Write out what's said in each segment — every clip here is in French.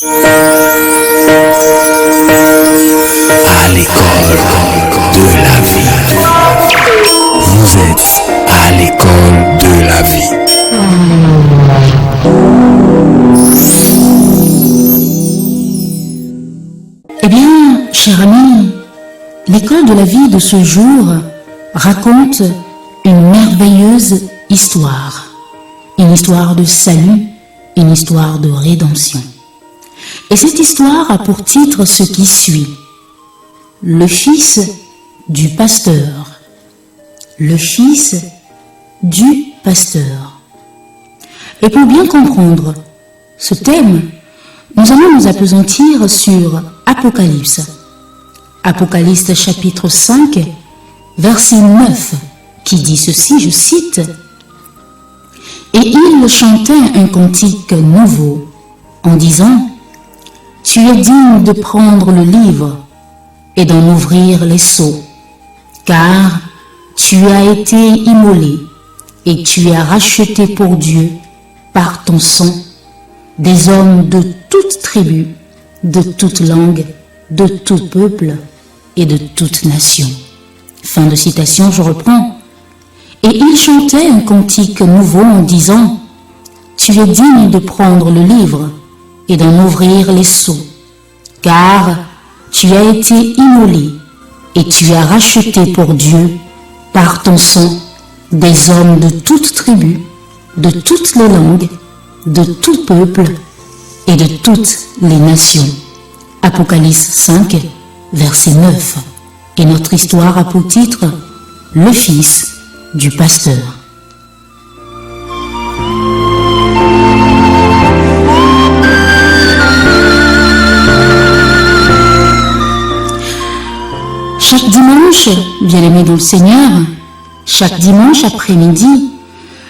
À l'école de la vie. Vous êtes à l'école de la vie. Eh bien, cher ami, l'école de la vie de ce jour raconte une merveilleuse histoire. Une histoire de salut, une histoire de rédemption. Et cette histoire a pour titre ce qui suit. Le fils du pasteur. Le fils du pasteur. Et pour bien comprendre ce thème, nous allons nous appesantir sur Apocalypse. Apocalypse chapitre 5, verset 9, qui dit ceci, je cite, « Et il chantait un cantique nouveau, en disant, « Tu es digne de prendre le livre et d'en ouvrir les sceaux, car tu as été immolé et tu as racheté pour Dieu par ton sang des hommes de toute tribu, de toute langue, de tout peuple et de toute nation. » Fin de citation, je reprends. « Et il chantait un cantique nouveau en disant, « Tu es digne de prendre le livre et d'en ouvrir les sceaux, car tu as été immolé et tu as racheté pour Dieu par ton sang des hommes de toute tribu, de toutes les langues, de tout peuple et de toutes les nations. » Apocalypse 5, verset 9. Et notre histoire a pour titre « Le fils du pasteur ». Chaque dimanche, bien-aimés dans le Seigneur, chaque dimanche après-midi,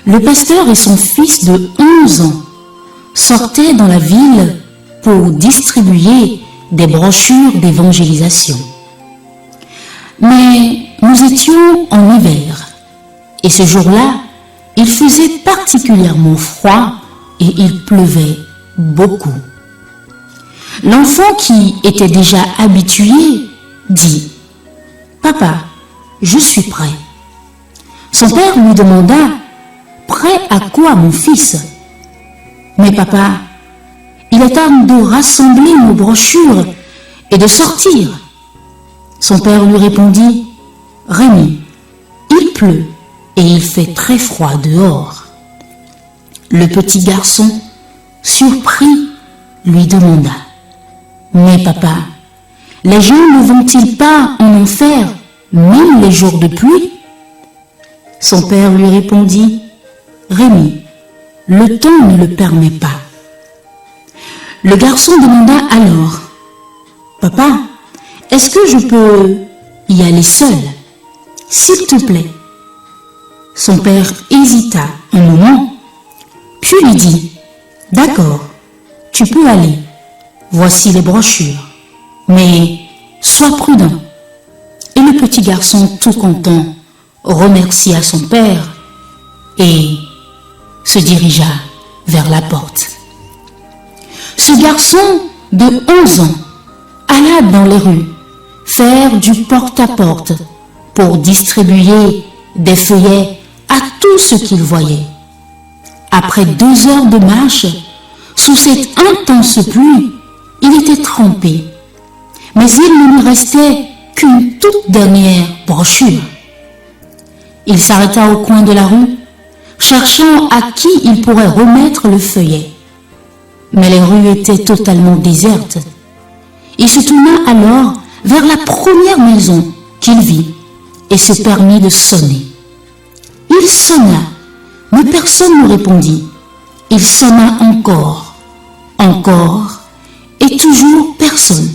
le pasteur et son fils de 11 ans sortaient dans la ville pour distribuer des brochures d'évangélisation. Mais nous étions en hiver et ce jour-là, il faisait particulièrement froid et il pleuvait beaucoup. L'enfant qui était déjà habitué dit « Papa, je suis prêt. » Son père lui demanda « Prêt à quoi, mon fils ?»« Mais papa, il est temps de rassembler nos brochures et de sortir. » Son père lui répondit « Rémi, il pleut et il fait très froid dehors. » Le petit garçon, surpris, lui demanda « Mais papa, les gens ne vont-ils pas en enfer, même les jours de pluie ?» Son père lui répondit « Rémi, le temps ne le permet pas. » Le garçon demanda alors « Papa, est-ce que je peux y aller seul, s'il te plaît ?» Son père hésita un moment, puis lui dit « D'accord, tu peux aller, voici les brochures, mais sois prudent. » Et le petit garçon, tout content, remercia son père et se dirigea vers la porte. Ce garçon de 11 ans alla dans les rues faire du porte-à-porte pour distribuer des feuillets à tout ce qu'il voyait. Après 2 heures de marche, sous cette intense pluie, il était trempé, mais il ne lui restait qu'une toute dernière brochure. Il s'arrêta au coin de la rue, cherchant à qui il pourrait remettre le feuillet. Mais les rues étaient totalement désertes. Il se tourna alors vers la première maison qu'il vit et se permit de sonner. Il sonna, mais personne ne répondit. Il sonna encore, et toujours personne.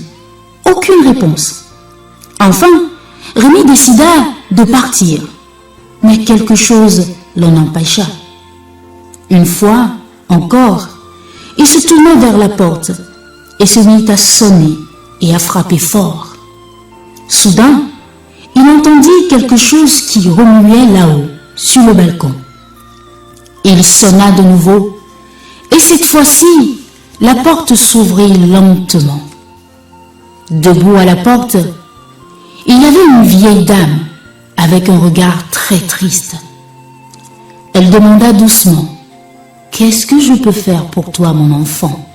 Aucune réponse. Enfin, Rémi décida de partir, mais quelque chose l'en empêcha. Une fois encore, il se tourna vers la porte et se mit à sonner et à frapper fort. Soudain, il entendit quelque chose qui remuait là-haut, sur le balcon. Il sonna de nouveau, et cette fois-ci, la porte s'ouvrit lentement. Debout à la porte, il y avait une vieille dame avec un regard très triste. Elle demanda doucement, « Qu'est-ce que je peux faire pour toi, mon enfant ?»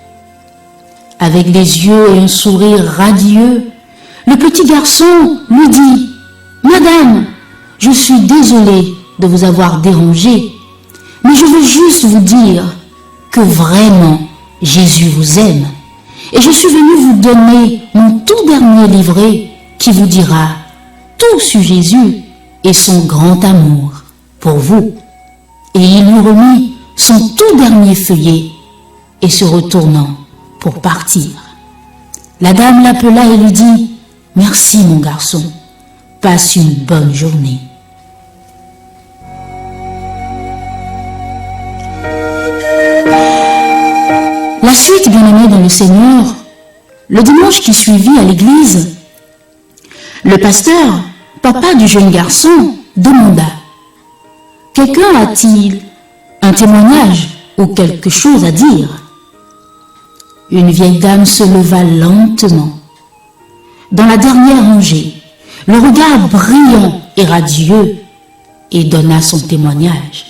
Avec des yeux et un sourire radieux, le petit garçon lui dit, « Madame, je suis désolé de vous avoir dérangé, mais je veux juste vous dire que vraiment Jésus vous aime et je suis venu vous donner mon tout dernier livret qui vous dira tout sur Jésus et son grand amour pour vous. » Et il lui remit son tout dernier feuillet et se retournant pour partir. La dame l'appela et lui dit, « Merci mon garçon, passe une bonne journée. » La suite, bien-aimés dans le Seigneur, le dimanche qui suivit à l'église, le pasteur, papa du jeune garçon, demanda, « Quelqu'un a-t-il un témoignage ou quelque chose à dire ?» Une vieille dame se leva lentement. Dans la dernière rangée, le regard brillant et radieux, et donna son témoignage.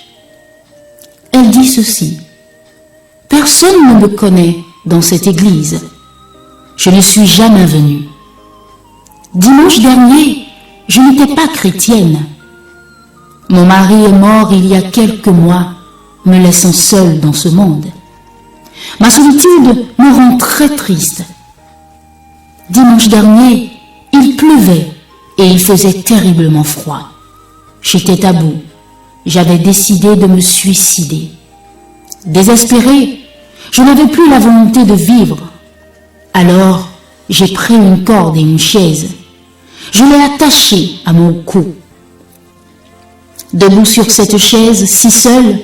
Elle dit ceci, « Personne ne me connaît dans cette église. Je ne suis jamais venue. Dimanche dernier, je n'étais pas chrétienne. Mon mari est mort il y a quelques mois, me laissant seule dans ce monde. Ma solitude me rend très triste. Dimanche dernier, il pleuvait et il faisait terriblement froid. J'étais à bout. J'avais décidé de me suicider. Désespérée, je n'avais plus la volonté de vivre. Alors, j'ai pris une corde et une chaise. Je l'ai attachée à mon cou. Debout sur cette chaise, si seule,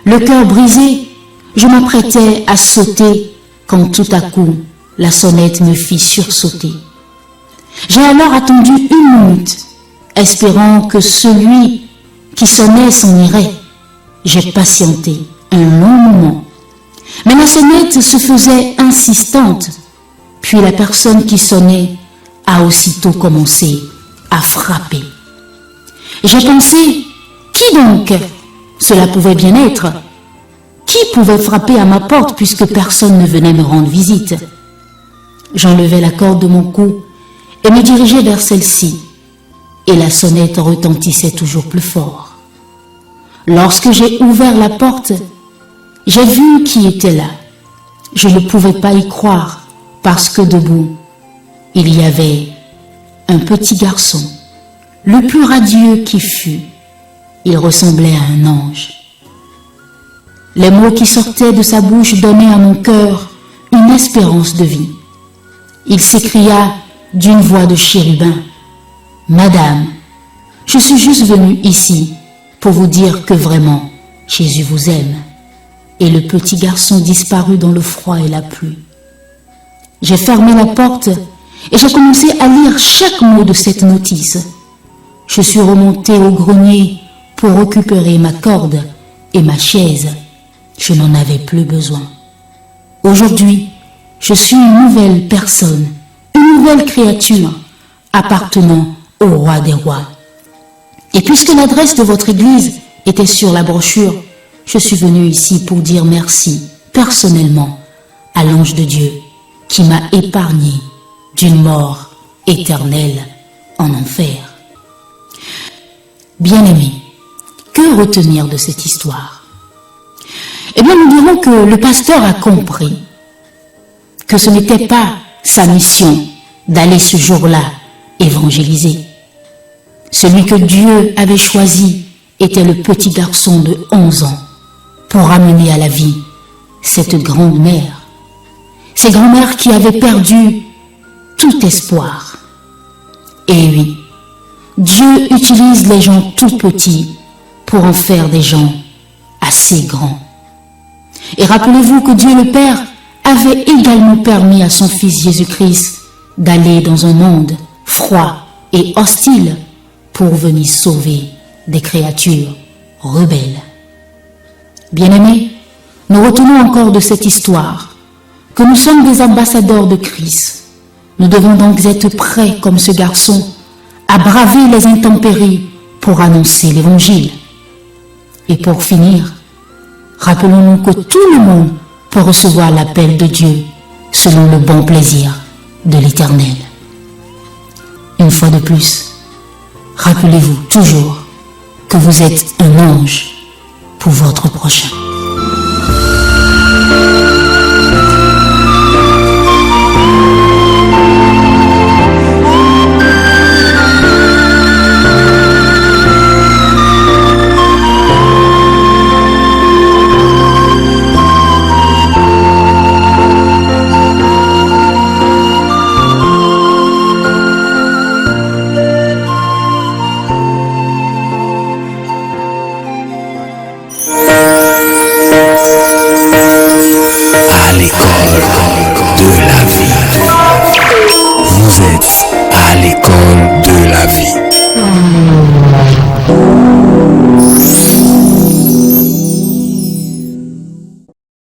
le cœur brisé, je m'apprêtais à sauter quand tout à coup, la sonnette me fit sursauter. J'ai alors attendu 1 minute, espérant que celui qui sonnait s'en irait. J'ai patienté un long moment, mais la sonnette se faisait insistante. Puis la personne qui sonnait a aussitôt commencé à frapper. J'ai pensé, qui donc? Cela pouvait bien être. Qui pouvait frapper à ma porte puisque personne ne venait me rendre visite? J'enlevai la corde de mon cou et me dirigeai vers celle-ci, et la sonnette retentissait toujours plus fort. Lorsque j'ai ouvert la porte, j'ai vu qui était là. Je ne pouvais pas y croire parce que debout, il y avait un petit garçon, le plus radieux qui fût. Il ressemblait à un ange. Les mots qui sortaient de sa bouche donnaient à mon cœur une espérance de vie. Il s'écria d'une voix de chérubin, « Madame, je suis juste venu ici pour vous dire que vraiment, Jésus vous aime. » Et le petit garçon disparut dans le froid et la pluie. J'ai fermé la porte et j'ai commencé à lire chaque mot de cette notice. Je suis remontée au grenier pour récupérer ma corde et ma chaise. Je n'en avais plus besoin. Aujourd'hui, je suis une nouvelle personne, une nouvelle créature appartenant au roi des rois. Et puisque l'adresse de votre église était sur la brochure, je suis venue ici pour dire merci personnellement à l'ange de Dieu qui m'a épargné d'une mort éternelle en enfer. Bien-aimés, que retenir de cette histoire? Eh bien, nous dirons que le pasteur a compris que ce n'était pas sa mission d'aller ce jour-là évangéliser. Celui que Dieu avait choisi était le petit garçon de 11 ans pour ramener à la vie cette grande-mère. Ces grand-mères qui avaient perdu tout espoir. Et oui, Dieu utilise les gens tout petits pour en faire des gens assez grands. Et rappelez-vous que Dieu le Père avait également permis à son Fils Jésus-Christ d'aller dans un monde froid et hostile pour venir sauver des créatures rebelles. Bien-aimés, nous retenons encore de cette histoire que nous sommes des ambassadeurs de Christ. Nous devons donc être prêts, comme ce garçon, à braver les intempéries pour annoncer l'Évangile. Et pour finir, rappelons-nous que tout le monde peut recevoir l'appel de Dieu selon le bon plaisir de l'Éternel. Une fois de plus, rappelez-vous toujours que vous êtes un ange pour votre prochain.